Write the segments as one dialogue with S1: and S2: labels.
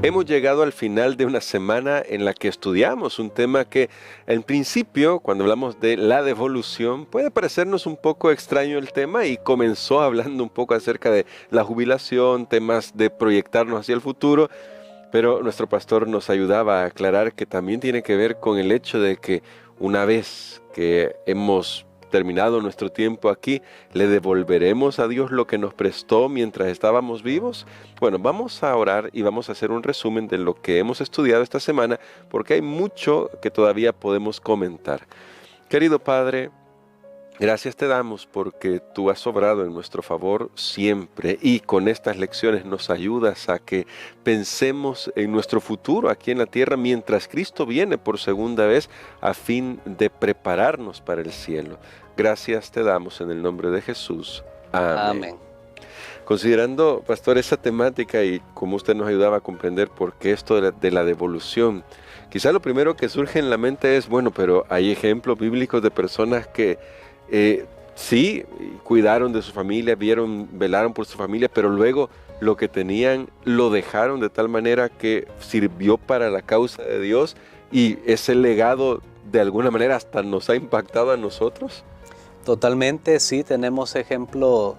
S1: Hemos llegado al final de una semana en la que estudiamos un tema que, en principio, cuando hablamos de la devolución, puede parecernos un poco extraño el tema, y comenzó hablando un poco acerca de la jubilación, temas de proyectarnos hacia el futuro, pero nuestro pastor nos ayudaba a aclarar que también tiene que ver con el hecho de que una vez que hemos terminado nuestro tiempo aquí, ¿le devolveremos a Dios lo que nos prestó mientras estábamos vivos? Bueno, vamos a orar y vamos a hacer un resumen de lo que hemos estudiado esta semana, porque hay mucho que todavía podemos comentar. Querido Padre, gracias te damos porque tú has obrado en nuestro favor siempre, y con estas lecciones nos ayudas a que pensemos en nuestro futuro aquí en la tierra mientras Cristo viene por segunda vez a fin de prepararnos para el cielo. Gracias te damos en el nombre de Jesús. Amén.
S2: Amén.
S1: Considerando, pastor, esa temática y cómo usted nos ayudaba a comprender por qué esto de la devolución, quizá lo primero que surge en la mente es, bueno, pero hay ejemplos bíblicos de personas que sí, cuidaron de su familia, velaron por su familia, pero luego lo que tenían lo dejaron de tal manera que sirvió para la causa de Dios, y ese legado de alguna manera hasta nos ha impactado a nosotros.
S2: Totalmente, sí, tenemos ejemplo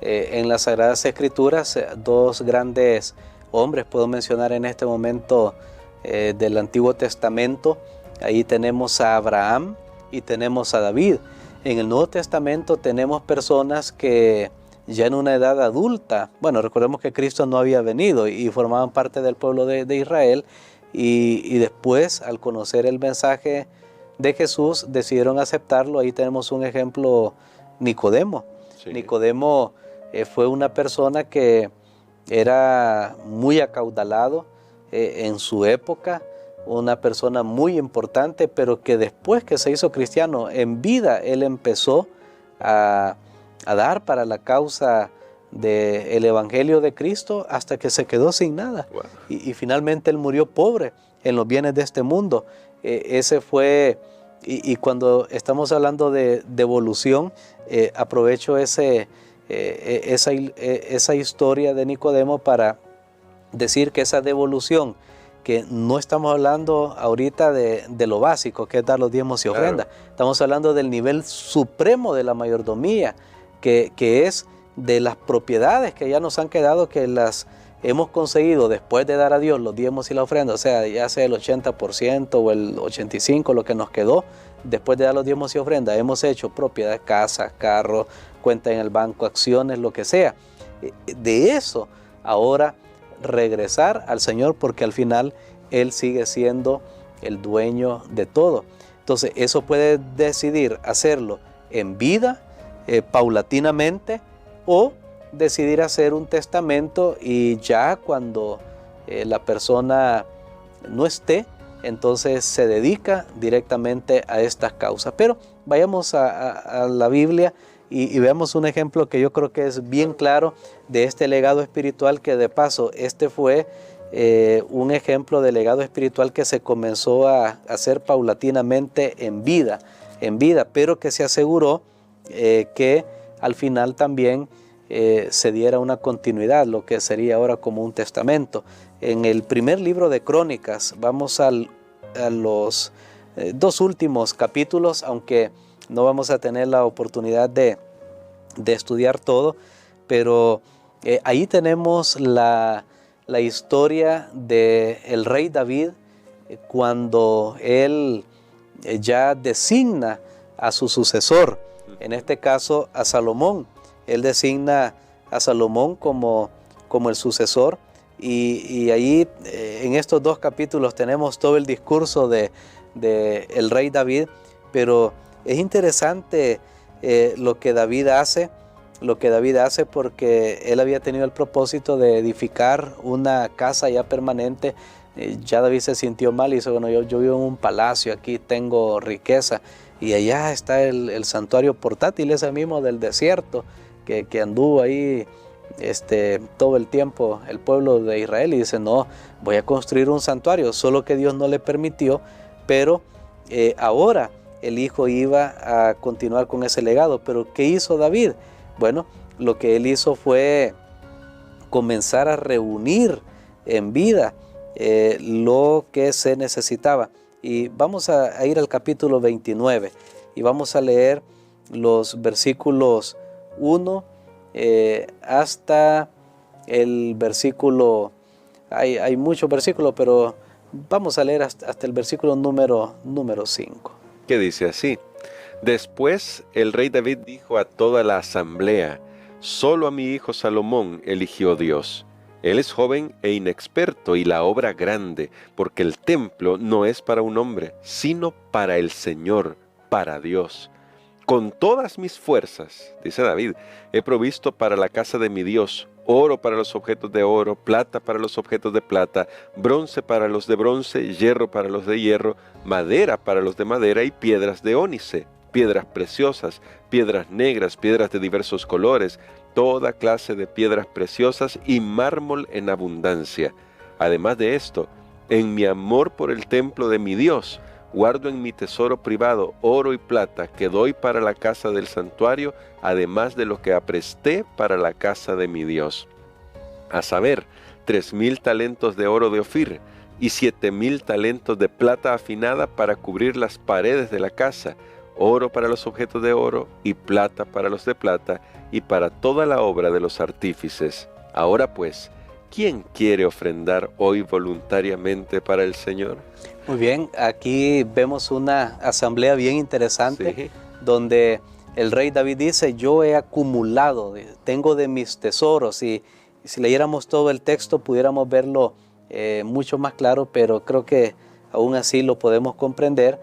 S2: en las Sagradas Escrituras, dos grandes hombres, puedo mencionar en este momento del Antiguo Testamento. Ahí tenemos a Abraham y tenemos a David. En el Nuevo Testamento tenemos personas que ya en una edad adulta, bueno, recordemos que Cristo no había venido y formaban parte del pueblo de Israel, y después, al conocer el mensaje de Jesús, decidieron aceptarlo. Ahí tenemos un ejemplo, Nicodemo. Sí. Nicodemo fue una persona que era muy acaudalado en su época, una persona muy importante, pero que después que se hizo cristiano en vida, él empezó a dar para la causa del Evangelio de Cristo hasta que se quedó sin nada. Wow. Y finalmente él murió pobre en los bienes de este mundo. Ese fue, y cuando estamos hablando de devolución, aprovecho esa historia de Nicodemo para decir que esa devolución, que no estamos hablando ahorita de lo básico, que es dar los diezmos y ofrendas. Claro. Estamos hablando del nivel supremo de la mayordomía, que es de las propiedades que ya nos han quedado, que las hemos conseguido después de dar a Dios los diezmos y la ofrenda, o sea, ya sea el 80% o el 85%, lo que nos quedó después de dar los diezmos y ofrenda. Hemos hecho propiedades, casas, carros, cuenta en el banco, acciones, lo que sea. De eso, ahora regresar al Señor, porque al final Él sigue siendo el dueño de todo. Entonces eso puede decidir hacerlo en vida, paulatinamente, o decidir hacer un testamento, y ya cuando la persona no esté, entonces se dedica directamente a estas causas. Pero vayamos a la Biblia y veamos un ejemplo que yo creo que es bien claro de este legado espiritual, que de paso este fue un ejemplo de legado espiritual que se comenzó a hacer paulatinamente en vida, pero que se aseguró que al final también se diera una continuidad, lo que sería ahora como un testamento. En el primer libro de Crónicas, vamos a los dos últimos capítulos, aunque no vamos a tener la oportunidad de estudiar todo, pero ahí tenemos la historia del rey David, cuando él ya designa a su sucesor, en este caso a Salomón. Él designa a Salomón como el sucesor, y ahí en estos dos capítulos tenemos todo el discurso de el rey David, pero es interesante lo que David hace, porque él había tenido el propósito de edificar una casa ya permanente. Ya David se sintió mal y dice, bueno, yo vivo en un palacio, aquí tengo riqueza, y allá está el santuario portátil, ese mismo del desierto, que anduvo ahí todo el tiempo el pueblo de Israel, y dice, no, voy a construir un santuario, solo que Dios no le permitió, pero ahora el hijo iba a continuar con ese legado. Pero ¿qué hizo David? Bueno, lo que él hizo fue comenzar a reunir en vida lo que se necesitaba. Y vamos a ir al capítulo 29 y vamos a leer los versículos 1 hasta el versículo, hay muchos versículos, pero vamos a leer hasta el versículo número 5.
S1: Que dice así: Después el rey David dijo a toda la asamblea: Solo a mi hijo Salomón eligió Dios. Él es joven e inexperto y la obra grande, porque el templo no es para un hombre, sino para el Señor, para Dios. Con todas mis fuerzas, dice David, he provisto para la casa de mi Dios oro para los objetos de oro, plata para los objetos de plata, bronce para los de bronce, hierro para los de hierro, madera para los de madera y piedras de ónice, piedras preciosas, piedras negras, piedras de diversos colores, toda clase de piedras preciosas y mármol en abundancia. Además de esto, en mi amor por el templo de mi Dios, guardo en mi tesoro privado oro y plata que doy para la casa del santuario, además de lo que apresté para la casa de mi Dios. A saber, 3,000 talentos de oro de Ofir y 7,000 talentos de plata afinada para cubrir las paredes de la casa, oro para los objetos de oro y plata para los de plata y para toda la obra de los artífices. Ahora pues, ¿quién quiere ofrendar hoy voluntariamente para el Señor?
S2: Muy bien, aquí vemos una asamblea bien interesante,
S1: Sí.
S2: donde el rey David dice: yo he acumulado, tengo de mis tesoros, y si leyéramos todo el texto pudiéramos verlo mucho más claro, pero creo que aún así lo podemos comprender.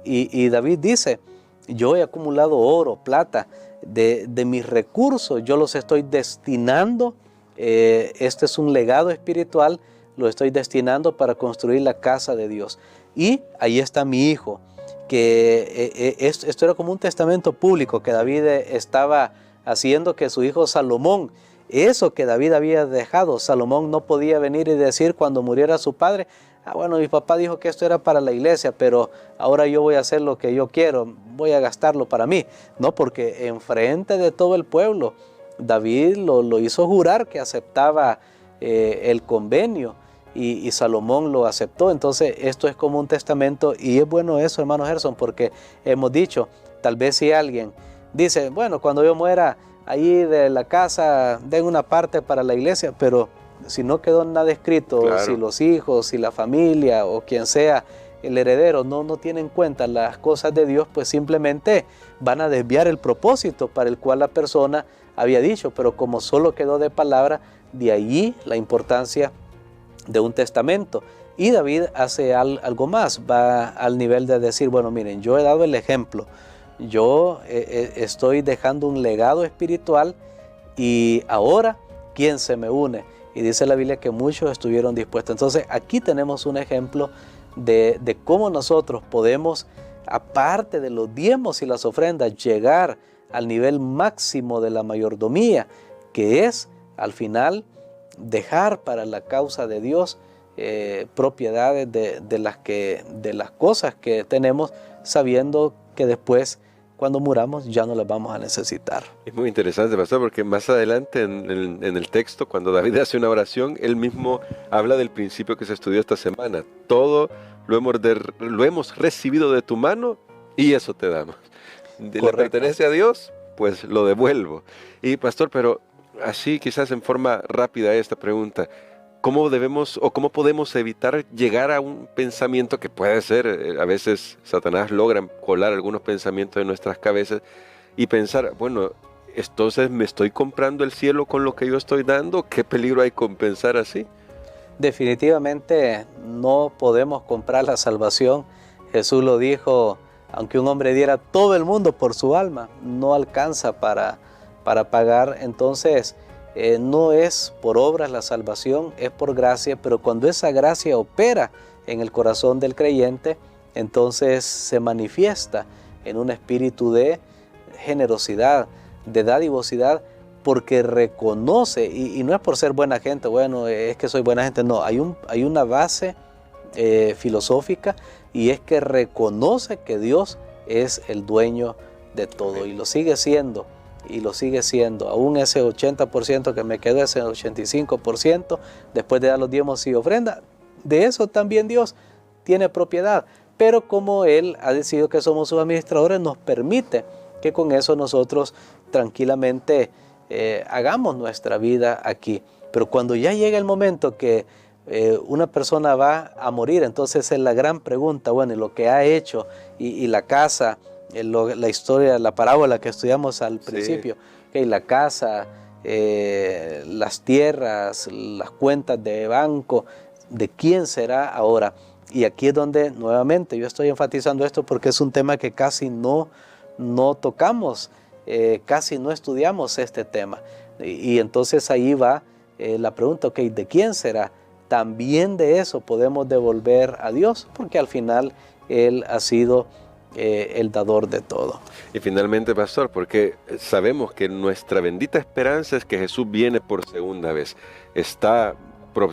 S2: Y David dice: yo he acumulado oro, plata, de mis recursos, yo los estoy destinando, este es un legado espiritual, lo estoy destinando para construir la casa de Dios. Y ahí está mi hijo, que esto era como un testamento público que David estaba haciendo, que su hijo Salomón, eso que David había dejado, Salomón no podía venir y decir cuando muriera su padre: bueno, mi papá dijo que esto era para la iglesia, pero ahora yo voy a hacer lo que yo quiero, voy a gastarlo para mí. No, porque enfrente de todo el pueblo, David lo hizo jurar que aceptaba el convenio, y Salomón lo aceptó. Entonces esto es como un testamento, y es bueno eso, hermano Gerson, porque hemos dicho, tal vez si alguien dice: bueno, cuando yo muera, ahí de la casa den una parte para la iglesia, pero si no quedó nada escrito,
S1: Claro.
S2: Si los hijos, si la familia o quien sea el heredero no tiene en cuenta las cosas de Dios, pues simplemente van a desviar el propósito para el cual la persona había dicho. Pero como solo quedó de palabra, de allí la importancia de un testamento. Y David hace algo más, va al nivel de decir: bueno, miren, yo he dado el ejemplo, yo estoy dejando un legado espiritual, y ahora, ¿quién se me une? Y dice la Biblia que muchos estuvieron dispuestos. Entonces aquí tenemos un ejemplo de cómo nosotros podemos, aparte de los diezmos y las ofrendas, llegar al nivel máximo de la mayordomía, que es al final dejar para la causa de Dios propiedades de las cosas que tenemos, sabiendo que después, cuando muramos, ya no las vamos a necesitar.
S1: Es muy interesante, pastor, porque más adelante en el texto, cuando David hace una oración, él mismo habla del principio que se estudió esta semana. Todo lo hemos recibido de tu mano y eso te damos. Le pertenece a Dios, pues lo devuelvo. Y pastor, pero así quizás en forma rápida esta pregunta: ¿cómo debemos o cómo podemos evitar llegar a un pensamiento que puede ser, a veces Satanás logra colar algunos pensamientos en nuestras cabezas y pensar: bueno, entonces me estoy comprando el cielo con lo que yo estoy dando? ¿Qué peligro hay con pensar así?
S2: Definitivamente no podemos comprar la salvación. Jesús lo dijo: aunque un hombre diera todo el mundo por su alma, no alcanza para pagar. Entonces no es por obras la salvación, es por gracia. Pero cuando esa gracia opera en el corazón del creyente, entonces se manifiesta en un espíritu de generosidad, de dadivosidad, porque reconoce, y no es por ser buena gente, bueno, es que soy buena gente, no, hay una base filosófica, y es que reconoce que Dios es el dueño de todo, y lo sigue siendo, aún ese 80% que me quedó, ese 85%, después de dar los diezmos y ofrenda, de eso también Dios tiene propiedad. Pero como Él ha decidido que somos sus administradores, nos permite que con eso nosotros tranquilamente hagamos nuestra vida aquí. Pero cuando ya llega el momento que una persona va a morir, entonces es la gran pregunta, bueno, y lo que ha hecho, y la casa, la historia, la parábola que estudiamos al principio, okay, la casa, las tierras, las cuentas de banco, ¿de quién será ahora? Y aquí es donde nuevamente yo estoy enfatizando esto porque es un tema que casi no tocamos, casi no estudiamos este tema. Y entonces ahí va la pregunta, ok, ¿de quién será? También de eso podemos devolver a Dios, porque al final Él ha sido el dador de todo.
S1: Y finalmente, pastor, porque sabemos que nuestra bendita esperanza es que Jesús viene por segunda vez. Está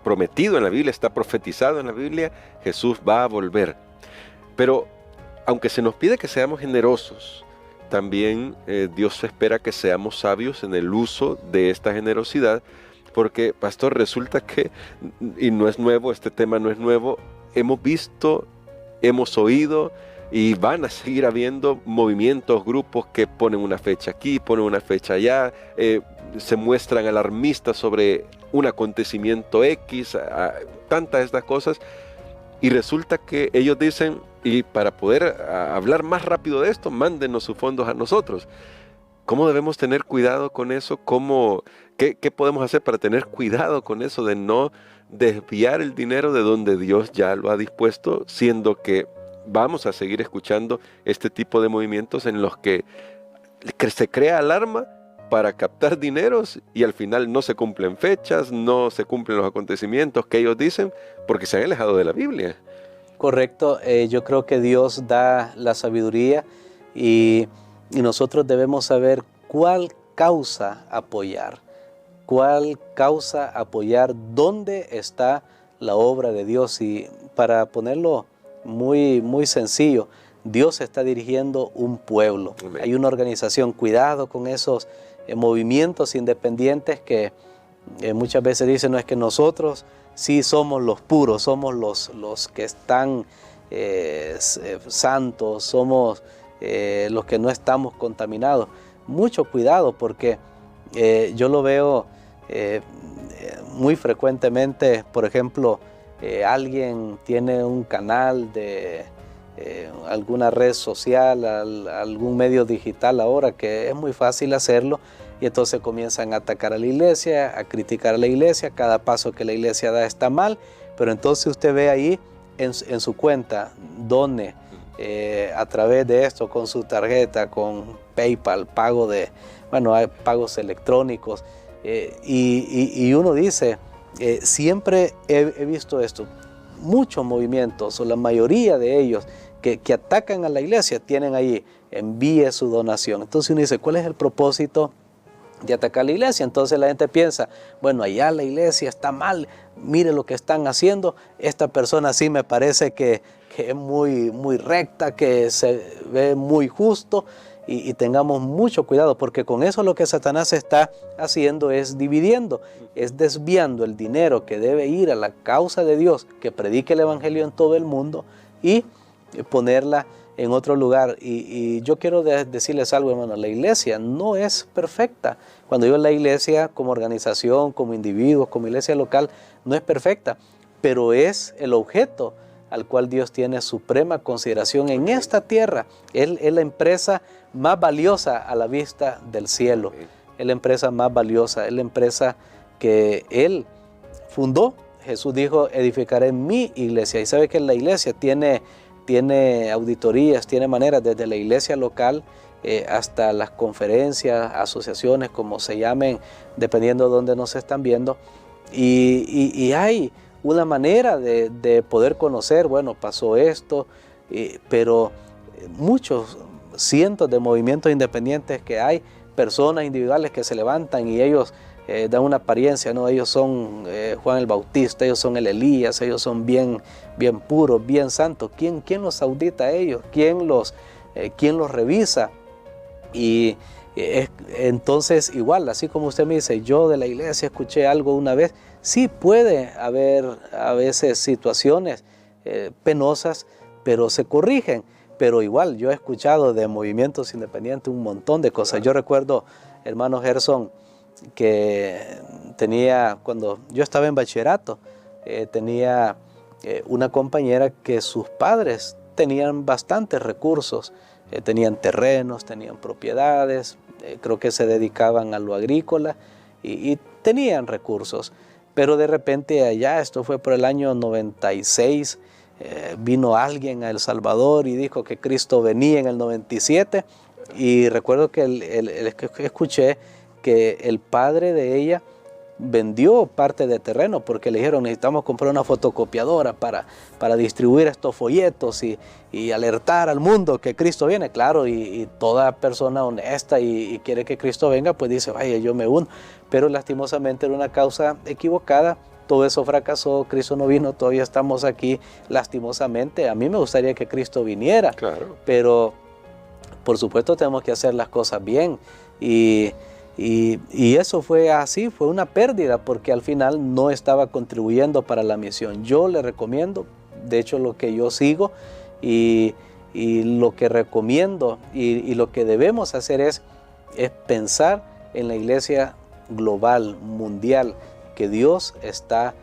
S1: prometido en la Biblia, está profetizado en la Biblia, Jesús va a volver. Pero aunque se nos pide que seamos generosos, también Dios espera que seamos sabios en el uso de esta generosidad, porque, pastor, resulta que, y no es nuevo, este tema no es nuevo, hemos visto, hemos oído, y van a seguir habiendo movimientos, grupos que ponen una fecha aquí, ponen una fecha allá, se muestran alarmistas sobre un acontecimiento X, tantas de estas cosas, y resulta que ellos dicen, y para poder hablar más rápido de esto, mándenos sus fondos a nosotros. ¿Cómo debemos tener cuidado con eso? ¿Qué podemos hacer para tener cuidado con eso de no desviar el dinero de donde Dios ya lo ha dispuesto, siendo que vamos a seguir escuchando este tipo de movimientos en los que se crea alarma para captar dineros y al final no se cumplen fechas, no se cumplen los acontecimientos que ellos dicen porque se han alejado de la Biblia?
S2: Correcto, yo creo que Dios da la sabiduría y nosotros debemos saber cuál causa apoyar, dónde está la obra de Dios. Y para ponerlo muy, muy sencillo, Dios está dirigiendo un pueblo. Amén. Hay una organización, cuidado con esos movimientos independientes que muchas veces dicen, no, es que nosotros sí somos los puros, somos los que están santos, somos los que no estamos contaminados. Mucho cuidado porque yo lo veo muy frecuentemente. Por ejemplo, alguien tiene un canal de alguna red social, algún medio digital ahora, que es muy fácil hacerlo, y entonces comienzan a atacar a la iglesia, a criticar a la iglesia, cada paso que la iglesia da está mal, pero entonces usted ve ahí en su cuenta, done a través de esto, con su tarjeta, con PayPal, hay pagos electrónicos, y uno dice, siempre he visto esto, muchos movimientos, o la mayoría de ellos, que atacan a la iglesia, tienen ahí, envíe su donación. Entonces uno dice, ¿cuál es el propósito de atacar a la iglesia? Entonces la gente piensa, bueno, allá la iglesia está mal, mire lo que están haciendo, esta persona sí me parece que es muy, muy recta, que se ve muy justo, y tengamos mucho cuidado, porque con eso lo que Satanás está haciendo es dividiendo, es desviando el dinero que debe ir a la causa de Dios, que predique el evangelio en todo el mundo, y ponerla en otro lugar. Y yo quiero decirles algo, hermano, la iglesia no es perfecta. Cuando digo la iglesia como organización, como individuos, como iglesia local, no es perfecta, pero es el objeto al cual Dios tiene suprema consideración en esta tierra. Él es la empresa más valiosa a la vista del cielo. Es la empresa más valiosa, es la empresa que Él fundó. Jesús dijo, edificaré mi iglesia. Y sabe que la iglesia tiene auditorías, tiene maneras, desde la iglesia local hasta las conferencias, asociaciones, como se llamen, dependiendo de dónde nos están viendo. Y hay una manera de poder conocer, bueno, pasó esto, pero muchos, cientos de movimientos independientes que hay, personas individuales que se levantan y ellos dan una apariencia, ¿no? Ellos son Juan el Bautista, ellos son el Elías, ellos son bien puros, bien santos. ¿Quién los audita a ellos? ¿Quién los revisa? Y Entonces, igual, así como usted me dice, yo de la iglesia escuché algo una vez, sí puede haber a veces situaciones penosas, pero se corrigen. Pero igual, yo he escuchado de movimientos independientes un montón de cosas. Yo recuerdo, hermano Gerson, que tenía, cuando yo estaba en bachillerato, tenía una compañera que sus padres tenían bastantes recursos, tenían terrenos, tenían propiedades, creo que se dedicaban a lo agrícola y tenían recursos. Pero de repente allá, esto fue por el año 96, vino alguien a El Salvador y dijo que Cristo venía en el 97, y recuerdo que escuché que el padre de ella vendió parte de terreno porque le dijeron: necesitamos comprar una fotocopiadora para distribuir estos folletos y alertar al mundo que Cristo viene. Claro, y toda persona honesta y quiere que Cristo venga, pues dice: vaya, yo me uno. Pero lastimosamente era una causa equivocada. Todo eso fracasó, Cristo no vino, todavía estamos aquí lastimosamente. A mí me gustaría que Cristo viniera,
S1: Claro.
S2: pero por supuesto tenemos que hacer las cosas bien. Y eso fue así, fue una pérdida, porque al final no estaba contribuyendo para la misión. Yo le recomiendo, de hecho lo que yo sigo y lo que recomiendo y lo que debemos hacer es pensar en la iglesia global, mundial, que Dios está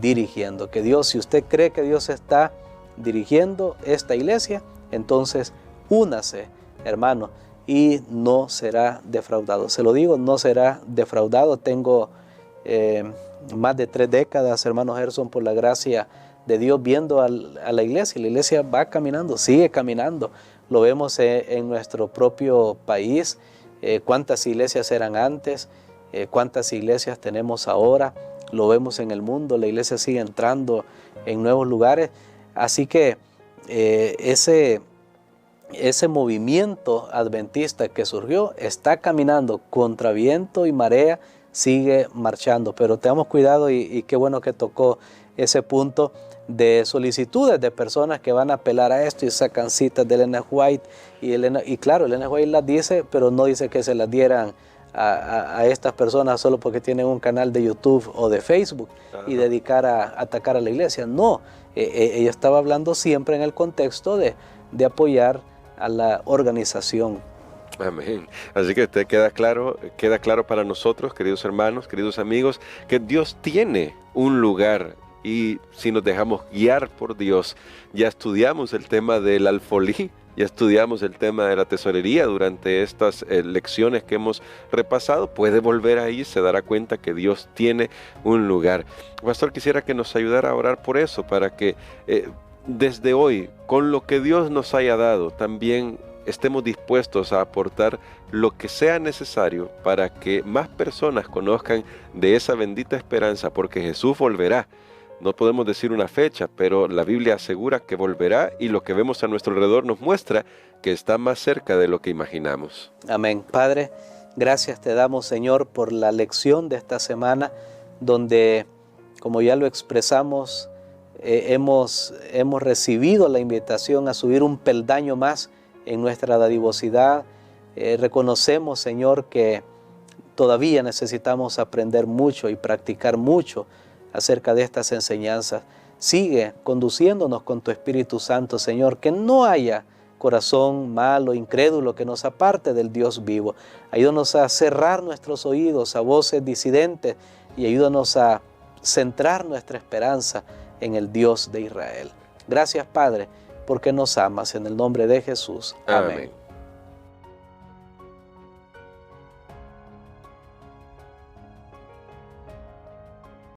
S2: dirigiendo. Que Dios, si usted cree que Dios está dirigiendo esta iglesia, entonces únase, hermano, y no será defraudado. Se lo digo, no será defraudado. Tengo más de 3 décadas, hermano Gerson, por la gracia de Dios, viendo a la iglesia. La iglesia va caminando, sigue caminando. Lo vemos en nuestro propio país. Cuántas iglesias eran antes, cuántas iglesias tenemos ahora. Lo vemos en el mundo, la iglesia sigue entrando en nuevos lugares. Así que ese movimiento adventista que surgió está caminando contra viento y marea, sigue marchando. Pero tengamos cuidado, y qué bueno que tocó ese punto de solicitudes de personas que van a apelar a esto y sacan citas de Ellen White. Y claro, Ellen White las dice, pero no dice que se las dieran a estas personas solo porque tienen un canal de YouTube o de Facebook y dedicar a atacar a la iglesia. No, ella estaba hablando siempre en el contexto de apoyar a la organización.
S1: Amén. Así que queda claro para nosotros, queridos hermanos, queridos amigos, que Dios tiene un lugar, y si nos dejamos guiar por Dios, ya estudiamos el tema del alfolí, ya estudiamos el tema de la tesorería durante estas lecciones que hemos repasado. Puede volver ahí, se dará cuenta que Dios tiene un lugar. Pastor, quisiera que nos ayudara a orar por eso, para que desde hoy, con lo que Dios nos haya dado, también estemos dispuestos a aportar lo que sea necesario para que más personas conozcan de esa bendita esperanza, porque Jesús volverá. No podemos decir una fecha, pero la Biblia asegura que volverá, y lo que vemos a nuestro alrededor nos muestra que está más cerca de lo que imaginamos.
S2: Amén. Padre, gracias te damos, Señor, por la lección de esta semana, donde, como ya lo expresamos, hemos recibido la invitación a subir un peldaño más en nuestra dadivosidad. Reconocemos, Señor, que todavía necesitamos aprender mucho y practicar mucho acerca de estas enseñanzas. Sigue conduciéndonos con tu Espíritu Santo, Señor, que no haya corazón malo, incrédulo, que nos aparte del Dios vivo. Ayúdanos a cerrar nuestros oídos a voces disidentes y ayúdanos a centrar nuestra esperanza en el Dios de Israel. Gracias, Padre, porque nos amas. En el nombre de Jesús. Amén.